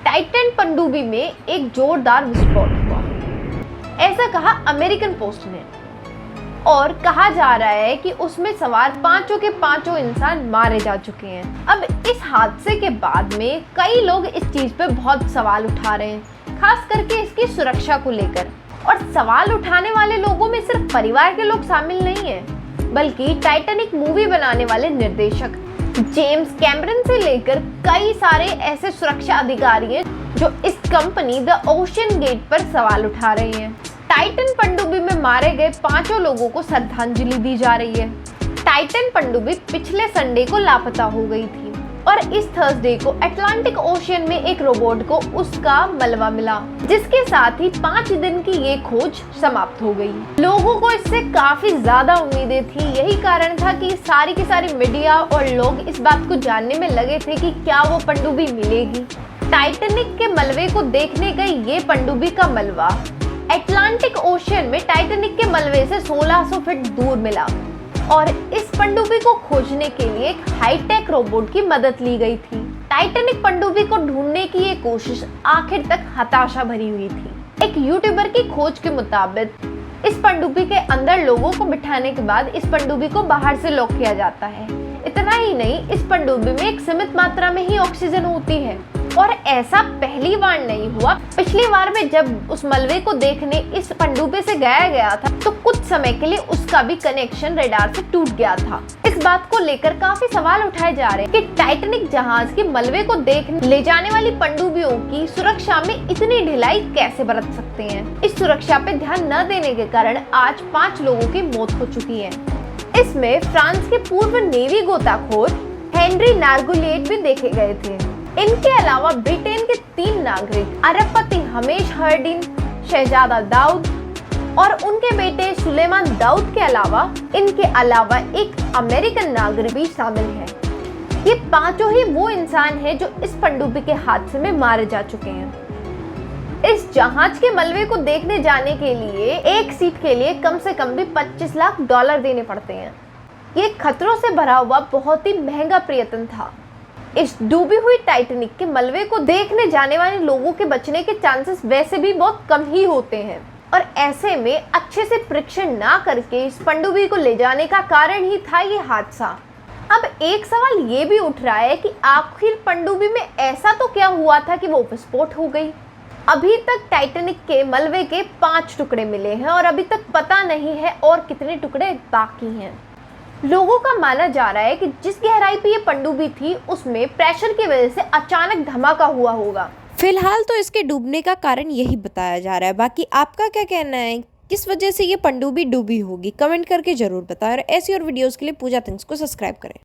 Titanic पनडुब्बी में एक जोरदार विस्फोट हुआ, ऐसा कहा अमेरिकन पोस्ट ने। और कहा जा रहा है कि उसमें सवार पांचों के पांचों इंसान मारे जा चुके हैं। अब इस हादसे के बाद में कई लोग इस चीज पे बहुत सवाल उठा रहे हैं, खास करके इसकी सुरक्षा को लेकर। और सवाल उठाने वाले लोगों में सिर्फ परिवार के लोग शामिल नहीं हैं, बल्कि टाइटैनिक मूवी बनाने वाले निर्देशक जेम्स कैमरन से लेकर कई सारे ऐसे सुरक्षा अधिकारी हैं जो इस कंपनी द ओशन गेट पर सवाल उठा रहे हैं। टाइटैनिक पनडुब्बी में मारे गए पांचों लोगों को श्रद्धांजलि दी जा रही है। टाइटैनिक पनडुब्बी पिछले संडे को लापता हो गई थी और इस थर्सडे को अटलांटिक ओशियन में एक रोबोट को उसका मलबा मिला, जिसके साथ ही 5 दिन की ये खोज समाप्त हो गई। लोगों को इससे काफी ज्यादा उम्मीदें थी। यही कारण था कि सारी की सारी मीडिया और लोग इस बात को जानने में लगे थे कि क्या वो पनडुब्बी मिलेगी। टाइटैनिक के मलबे को देखने गई ये पनडुब्बी का मलबा अटलांटिक ओशियन में टाइटैनिक के मलबे से 1600 फीट दूर मिला और इस पनडुब्बी को खोजने के लिए एक हाईटेक रोबोट की मदद ली गई थी। टाइटैनिक पनडुब्बी को ढूंढने की ये कोशिश आखिर तक हताशा भरी हुई थी। एक यूट्यूबर की खोज के मुताबिक इस पनडुब्बी के अंदर लोगों को बिठाने के बाद इस पनडुब्बी को बाहर से लॉक किया जाता है। इतना ही नहीं, इस पनडुब्बी में एक सीमित मात्रा में ही ऑक्सीजन होती है और ऐसा पहली बार नहीं हुआ। पिछली बार में जब उस मलबे को देखने इस पनडुब्बी से गया था तो कुछ समय के लिए उसका भी कनेक्शन रडार से टूट गया था। इस बात को लेकर काफी सवाल उठाए जा रहे हैं कि टाइटैनिक जहाज के मलबे को देखने ले जाने वाली पनडुब्बियों की सुरक्षा में इतनी ढिलाई कैसे बरत सकते हैं। इस सुरक्षा पे ध्यान न देने के कारण आज 5 लोगों की मौत हो चुकी है। इसमें फ्रांस के पूर्व नेवी गोताखोर हेनरी नार्गुलिएट भी देखे गए थे। इनके अलावा ब्रिटेन के 3 नागरिक अरबपति हमेश हर्डिन, शहजादा दाऊद और उनके बेटे सुलेमान दाऊद के अलावा एक अमेरिकन नागरिक भी शामिल है। ये पांचों ही वो इंसान हैं जो इस पनडुब्बी के हादसे में मारे जा चुके हैं। इस जहाज के मलबे को देखने जाने के लिए एक सीट के लिए कम से कम भी $25 लाख देने पड़ते हैं। ये खतरों से भरा हुआ बहुत ही महंगा प्रयत्न था। इस डूबी हुई टाइटैनिक के मलबे को देखने जाने वाले लोगों के बचने के चांसेस वैसे भी बहुत कम ही होते हैं और ऐसे में अच्छे से परीक्षण ना करके इस पनडुब्बी को ले जाने का कारण ही था ये हादसा। अब एक सवाल ये भी उठ रहा है कि आखिर पनडुब्बी में ऐसा तो क्या हुआ था कि वो विस्फोट हो गई। अभी तक टाइटैनिक के मलबे के 5 टुकड़े मिले हैं और अभी तक पता नहीं है और कितने टुकड़े बाकी हैं। लोगों का माना जा रहा है कि जिस गहराई पे ये पनडुब्बी थी उसमें प्रेशर की वजह से अचानक धमाका हुआ होगा। फिलहाल तो इसके डूबने का कारण यही बताया जा रहा है। बाकी आपका क्या कहना है, किस वजह से ये पनडुब्बी डूबी होगी, कमेंट करके जरूर बताएं। और ऐसी और वीडियोस के लिए पूजा थिंग्स को सब्सक्राइब करें।